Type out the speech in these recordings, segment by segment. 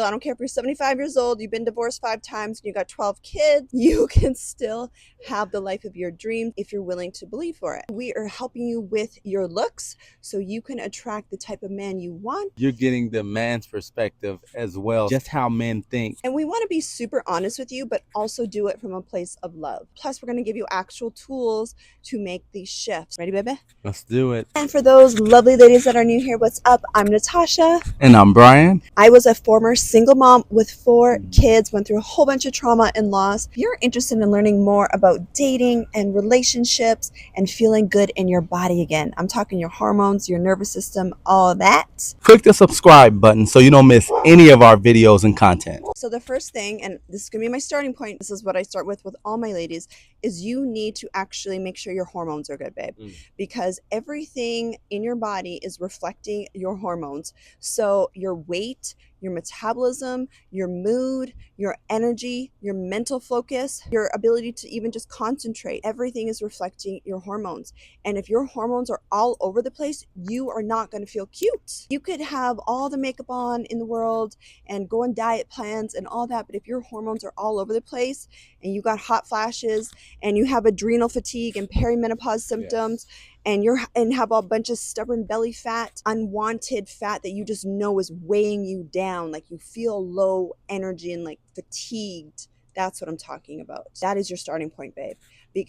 I don't care if you're 75 years old, you've been divorced 5 times, you got 12 kids, you can still have the life of your dreams if you're willing to believe for it. We are helping you with your looks so you can attract the type of man you want. You're getting the man's perspective as well, just how men think. And we want to be super honest with you, but also do it from a place of love. Plus, we're going to give you actual tools to make these shifts. Ready, baby? Let's do it. And for those lovely ladies that are new here, what's up? I'm Natasha. And I'm Brian. I was a former single mom with 4 kids, went through a whole bunch of trauma and loss. If you're interested in learning more about dating and relationships and feeling good in your body again, I'm talking your hormones, your nervous system, all that. Click the subscribe button so you don't miss any of our videos and content. So the first thing, and this is going to be my starting point, this is what I start with all my ladies, is you need to actually make sure your hormones are good, babe. Because everything in your body is reflecting your hormones. So your weight, your metabolism, your mood, your energy, your mental focus, your ability to even just concentrate, everything is reflecting your hormones. And if your hormones are all over the place, you are not going to feel cute. You could have all the makeup on in the world and go on diet plans and all that, but if your hormones are all over the place and you got hot flashes and you have adrenal fatigue and perimenopause symptoms, and have a bunch of stubborn belly fat, unwanted fat that you just know is weighing you down, like you feel low energy and like fatigued, that's what I'm talking about. That is your starting point, babe.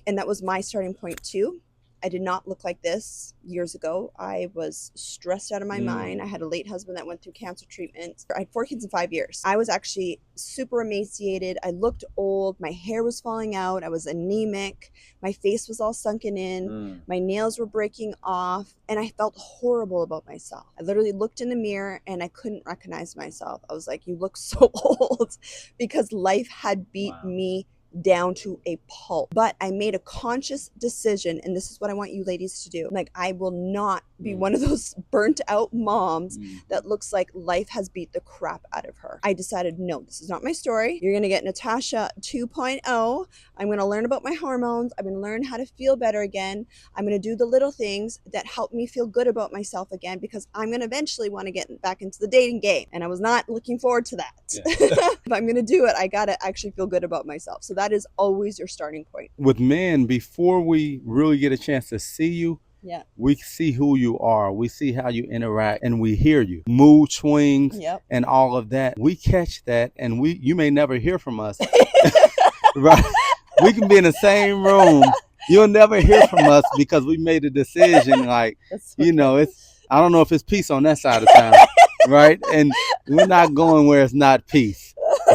And that was my starting point too. I did not look like this years ago. I was stressed out of my mind. I had a late husband that went through cancer treatment. I had 4 kids in 5 years. I was actually super emaciated. I looked old. My hair was falling out. I was anemic. My face was all sunken in. My nails were breaking off. And I felt horrible about myself. I literally looked in the mirror and I couldn't recognize myself. I was like, you look so old, because life had beat me down to a pulp. But I made a conscious decision, and this is what I want you ladies to do. Like, I will not be one of those burnt out moms that looks like life has beat the crap out of her. I decided, no, this is not my story. You're gonna get Natasha 2.0. I'm gonna learn about my hormones. I'm gonna learn how to feel better again. I'm gonna do the little things that help me feel good about myself again, because I'm gonna eventually want to get back into the dating game, and I was not looking forward to that. If I'm gonna do it, I gotta actually feel good about myself. So that is always your starting point. With men, before we really get a chance to see you, we see who you are, we see how you interact, and we hear you. Mood swings and all of that. We catch that, and you may never hear from us. Right? We can be in the same room. You'll never hear from us because we made a decision, like, you know, I don't know if it's peace on that side of town, right? And we're not going where it's not peace.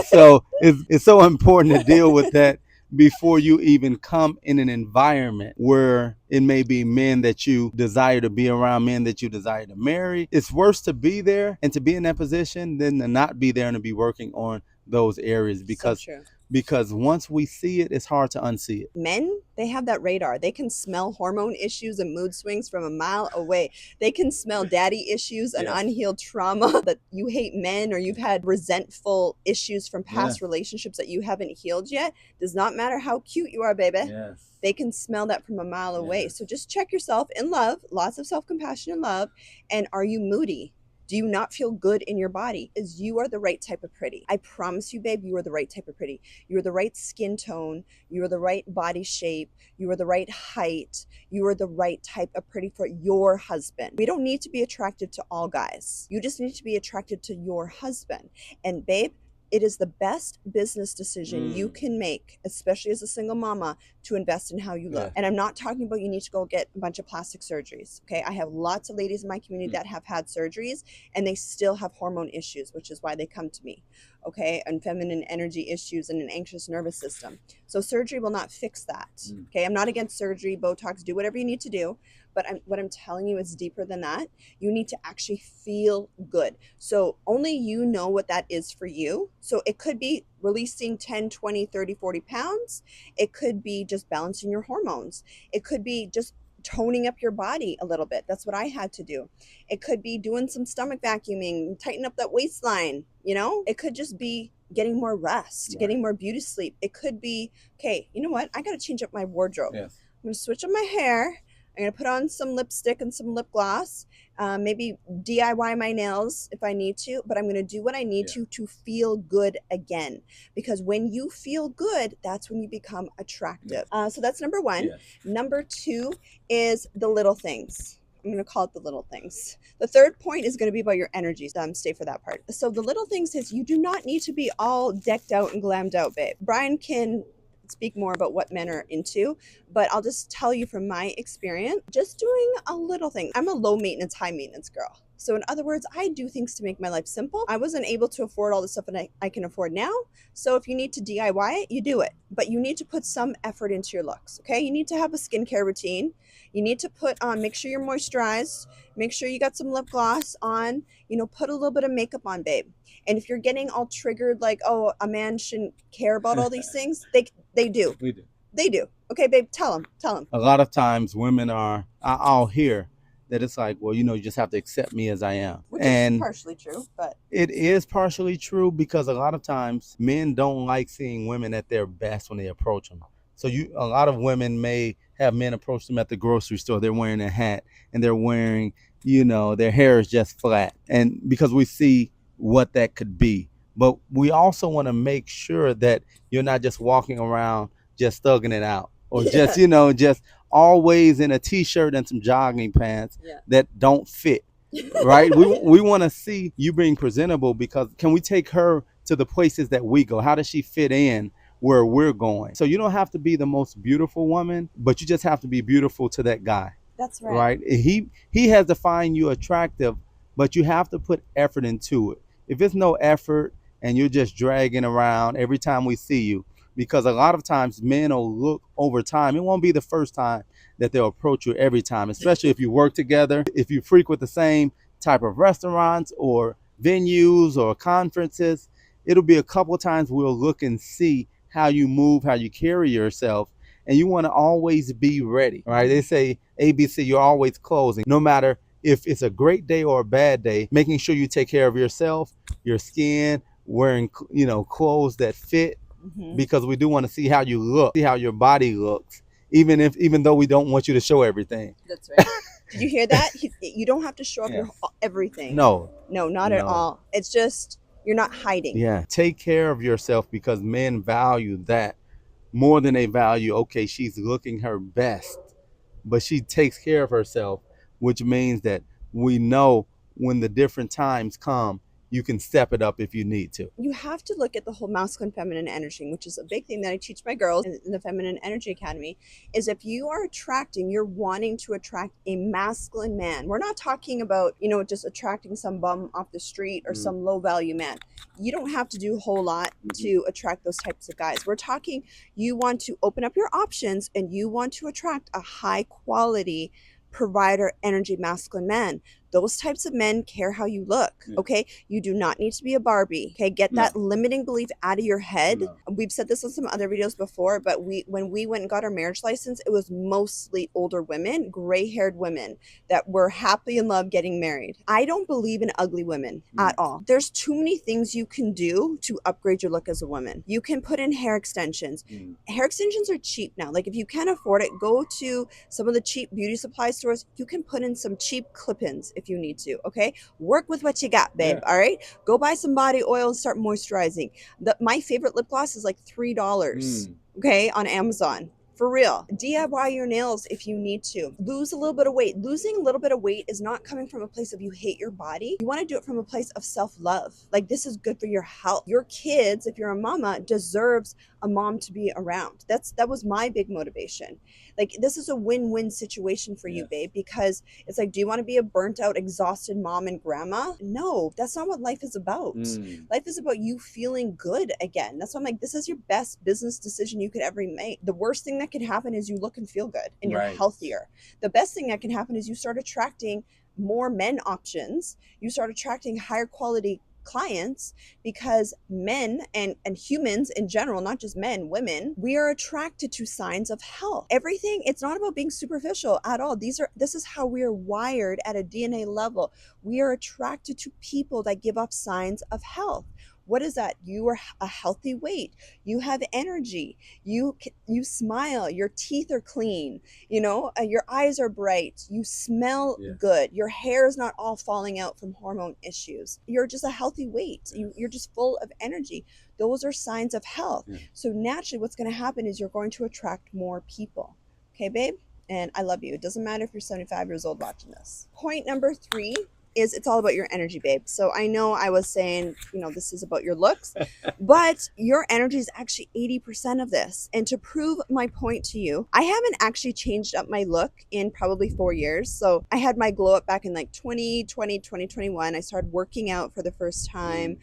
So it's so important to deal with that before you even come in an environment where it may be men that you desire to be around, men that you desire to marry. It's worse to be there and to be in that position than to not be there and to be working on those areas, because once we see it, it's hard to unsee it. Men, they have that radar. They can smell hormone issues and mood swings from a mile away. They can smell daddy issues and unhealed trauma, that you hate men or you've had resentful issues from past relationships that you haven't healed yet. Does not matter how cute you are, baby. They can smell that from a mile away. So just check yourself in love, lots of self-compassion and love. And are you moody? Do you not feel good in your body? Is you are the right type of pretty. I promise you, babe, you are the right type of pretty. You are the right skin tone. You are the right body shape. You are the right height. You are the right type of pretty for your husband. We don't need to be attracted to all guys. You just need to be attracted to your husband. And babe, it is the best business decision you can make, especially as a single mama, to invest in how you look. And I'm not talking about you need to go get a bunch of plastic surgeries. Okay, I have lots of ladies in my community that have had surgeries and they still have hormone issues, which is why they come to me. Okay, and feminine energy issues and an anxious nervous system. So surgery will not fix that. Okay, I'm not against surgery, Botox, do whatever you need to do. But what I'm telling you is deeper than that. You need to actually feel good. So only you know what that is for you. So it could be releasing 10, 20, 30, 40 pounds. It could be just balancing your hormones. It could be just toning up your body a little bit. That's what I had to do. It could be doing some stomach vacuuming, tighten up that waistline, you know? It could just be getting more rest, getting more beauty sleep. It could be, okay, you know what? I got to change up my wardrobe. I'm going to switch up my hair. I'm going to put on some lipstick and some lip gloss, maybe DIY my nails if I need to, but I'm going to do what I need to feel good again. Because when you feel good, that's when you become attractive. So that's number one. Number two is the little things. I'm going to call it the little things. The third point is going to be about your energy. Stay for that part. So the little things is you do not need to be all decked out and glammed out, babe. Brian can speak more about what men are into, but I'll just tell you from my experience, just doing a little thing. I'm a low maintenance, high maintenance girl. So in other words, I do things to make my life simple. I wasn't able to afford all the stuff that I can afford now. So if you need to DIY it, you do it. But you need to put some effort into your looks, okay? You need to have a skincare routine. You need to put on, make sure you're moisturized. Make sure you got some lip gloss on. Put a little bit of makeup on, babe. And if you're getting all triggered like, oh, a man shouldn't care about all these things, they do. We do. They do. Okay, babe, tell them. A lot of times women I'll hear that it's like, well, you just have to accept me as I am. Which is partially true, but it is partially true because a lot of times men don't like seeing women at their best when they approach them. So a lot of women may have men approach them at the grocery store. They're wearing a hat and they're wearing, their hair is just flat. And because we see what that could be. But we also want to make sure that you're not just walking around just thugging it out or just, just always in a t-shirt and some jogging pants that don't fit. Right? We want to see you being presentable because can we take her to the places that we go? How does she fit in where we're going? So you don't have to be the most beautiful woman, but you just have to be beautiful to that guy. That's right. Right? He has to find you attractive, but you have to put effort into it. If it's no effort and you're just dragging around every time we see you, because a lot of times men will look over time. It won't be the first time that they'll approach you every time, especially if you work together, if you frequent the same type of restaurants or venues or conferences. It'll be a couple of times we'll look and see how you move, how you carry yourself, and you want to always be ready, right? They say ABC, you're always closing, no matter if it's a great day or a bad day, making sure you take care of yourself, your skin, wearing, clothes that fit, because we do want to see how you look, see how your body looks, even though we don't want you to show everything. That's right. Did you hear that? You don't have to show up your everything. No, not at all. It's just you're not hiding. Yeah, take care of yourself because men value that more than they value, okay, she's looking her best, but she takes care of herself, which means that we know when the different times come, you can step it up if you need to. You have to look at the whole masculine feminine energy, which is a big thing that I teach my girls in the Feminine Energy Academy, is if you are you're wanting to attract a masculine man. We're not talking about, just attracting some bum off the street or some low value man. You don't have to do a whole lot to attract those types of guys. We're talking, you want to open up your options and you want to attract a high quality provider energy masculine man. Those types of men care how you look. Okay, you do not need to be a Barbie. Okay, get that limiting belief out of your head. We've said this on some other videos before, but when we went and got our marriage license, it was mostly older women, gray-haired women that were happy in love getting married. I don't believe in ugly women at all. There's too many things you can do to upgrade your look as a woman. You can put in hair extensions. Hair extensions are cheap now. Like if you can't afford it, go to some of the cheap beauty supply stores. You can put in some cheap clip-ins if you need to. Okay, work with what you got, babe. All right, go buy some body oil and start moisturizing. My favorite lip gloss is like $3. Okay, on Amazon. For real. DIY your nails if you need to. Lose a little bit of weight. Losing a little bit of weight is not coming from a place of you hate your body. You want to do it from a place of self-love. Like this is good for your health. Your kids, if you're a mama, deserves a mom to be around. That was my big motivation. Like this is a win-win situation for you, babe, because it's like, do you want to be a burnt out, exhausted mom and grandma? No, that's not what life is about. Life is about you feeling good again. That's why I'm like, this is your best business decision you could ever make. The worst thing that could happen is you look and feel good and you're healthier. The best thing that can happen is you start attracting more men options. You start attracting higher quality clients, because men and humans in general, not just men, women, we are attracted to signs of health. Everything, it's not about being superficial at all. This is how we are wired at a DNA level. We are attracted to people that give off signs of health. What is that? You are a healthy weight. You have energy. You smile. Your teeth are clean. Your eyes are bright. You smell good. Your hair is not all falling out from hormone issues. You're just a healthy weight. You're just full of energy. Those are signs of health. So naturally, what's going to happen is you're going to attract more people. Okay, babe? And I love you. It doesn't matter if you're 75 years old watching this. Point number 3 is it's all about your energy, babe. So I know I was saying, this is about your looks, but your energy is actually 80% of this. And to prove my point to you, I haven't actually changed up my look in probably 4 years. So I had my glow up back in like 2020, 2021. I started working out for the first time,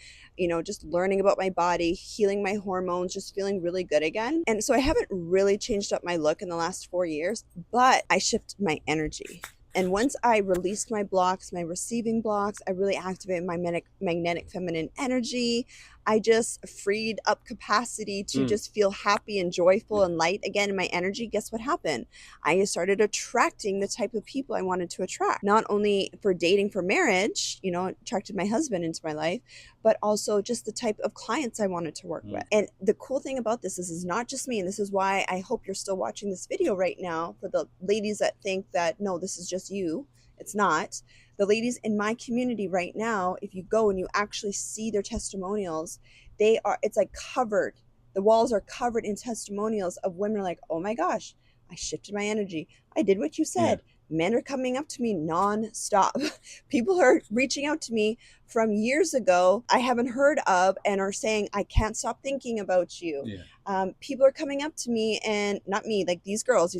just learning about my body, healing my hormones, just feeling really good again. And so I haven't really changed up my look in the last 4 years, but I shifted my energy. And once I released my blocks, my receiving blocks, I really activated my magnetic feminine energy. I just freed up capacity to just feel happy and joyful and light again in my energy. Guess what happened? I started attracting the type of people I wanted to attract, not only for dating, for marriage, attracted my husband into my life, but also just the type of clients I wanted to work with. And the cool thing about this is not just me. And this is why I hope you're still watching this video right now, for the ladies that think that, no, this is just you. It's not. The ladies in my community right now, if you go and you actually see their testimonials, it's like covered. The walls are covered in testimonials of women like, oh my gosh, I shifted my energy. I did what you said. Men are coming up to me non-stop. People are reaching out to me from years ago I haven't heard of and are saying, I can't stop thinking about you. People are coming up to me, and not me, like these girls.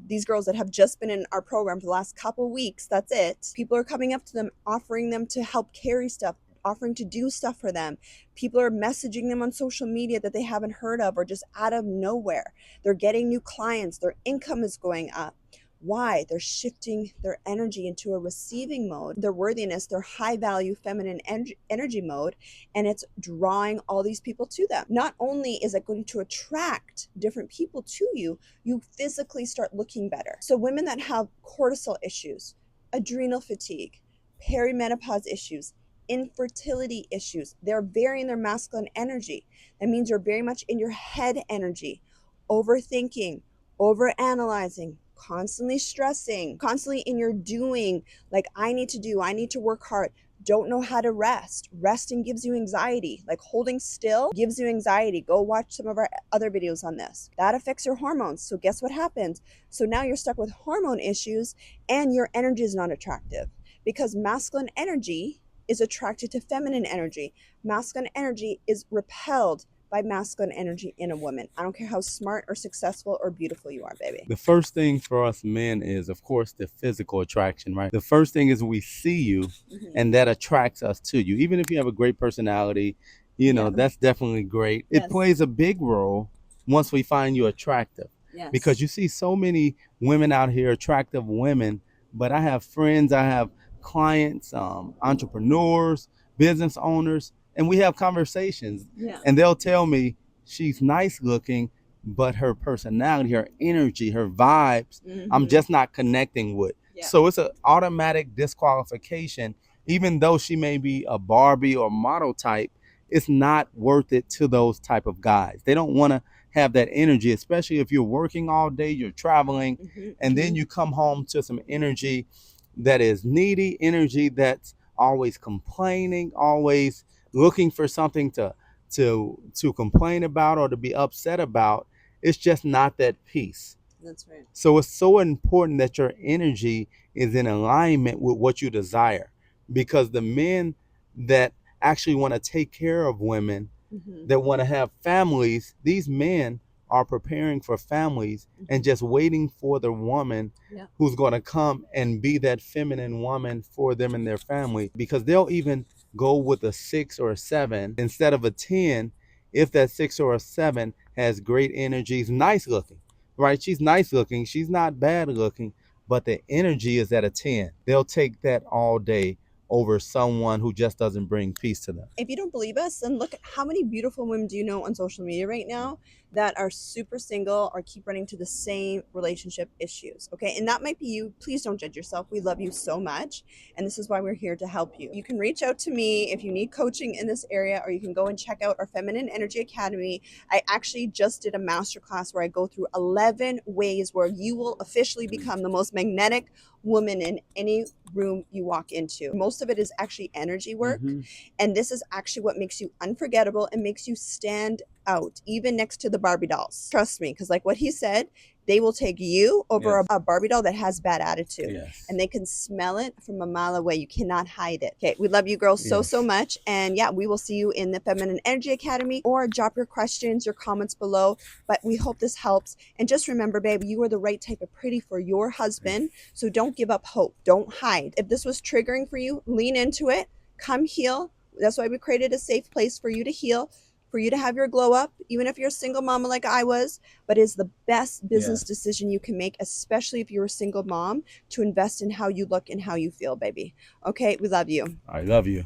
These girls that have just been in our program for the last couple weeks. That's it. People are coming up to them, offering them to help carry stuff, offering to do stuff for them. People are messaging them on social media that they haven't heard of, or just out of nowhere. They're getting new clients. Their income is going up. Why? They're shifting their energy into a receiving mode, their worthiness, their high value feminine energy mode, and it's drawing all these people to them. Not only is it going to attract different people to you, you physically start looking better. So women that have cortisol issues, adrenal fatigue, perimenopause issues, infertility issues, they're very in their masculine energy. That means you're very much in your head energy, overthinking, overanalyzing, constantly stressing, constantly in your doing, like I need to work hard, don't know how to rest. Resting gives you anxiety. Like holding still gives you anxiety. Go watch some of our other videos on this. That affects your hormones. So guess what happens? So now you're stuck with hormone issues and your energy is not attractive, because masculine energy is attracted to feminine energy. Masculine energy is repelled by masculine energy in a woman. I don't care how smart or successful or beautiful you are, baby. The first thing for us men is, of course, the physical attraction, right? The first thing is we see you, and that attracts us to you. Even if you have a great personality, that's definitely great. It plays a big role once we find you attractive. Because you see so many women out here, attractive women, but I have friends, I have clients, entrepreneurs, business owners, and we have conversations, and they'll tell me she's nice looking, but her personality, her energy, her vibes, I'm just not connecting with. So it's an automatic disqualification. Even though she may be a Barbie or model type, it's not worth it to those type of guys. They don't want to have that energy, especially if you're working all day, you're traveling, and then you come home to some energy that is needy, energy that's always complaining, always looking for something to complain about or to be upset about. It's just not that peace. That's right. So it's so important that your energy is in alignment with what you desire, because the men that actually want to take care of women, that want to have families, these men are preparing for families and just waiting for the woman who's going to come and be that feminine woman for them and their family, because they'll even go with a 6 or a 7 instead of a 10 if that 6 or a 7 has great energy, is nice looking, right? She's nice looking, she's not bad looking, but the energy is at a 10. They'll take that all day over someone who just doesn't bring peace to them. If you don't believe us, then look at how many beautiful women do you know on social media right now that are super single or keep running to the same relationship issues, okay? And that might be you. Please don't judge yourself. We love you so much, and this is why we're here to help you. You can reach out to me if you need coaching in this area, or you can go and check out our Feminine Energy Academy. I actually just did a masterclass where I go through 11 ways where you will officially become the most magnetic woman in any room you walk into. Most of it is actually energy work, and this is actually what makes you unforgettable and makes you stand out, even next to the Barbie dolls. Trust me, because like what he said, they will take you over a Barbie doll that has bad attitude, and they can smell it from a mile away. You cannot hide it. Okay, we love you girls so much, and yeah, we will see you in the Feminine Energy Academy, or drop your questions, your comments below. But we hope this helps, and just remember, babe, you are the right type of pretty for your husband, so don't give up hope. Don't hide. If this was triggering for you, lean into it. Come heal. That's why we created a safe place for you to heal, for you to have your glow up, even if you're a single mama like I was. But it's the best business decision you can make, especially if you're a single mom, to invest in how you look and how you feel, baby. Okay, we love you. I love you.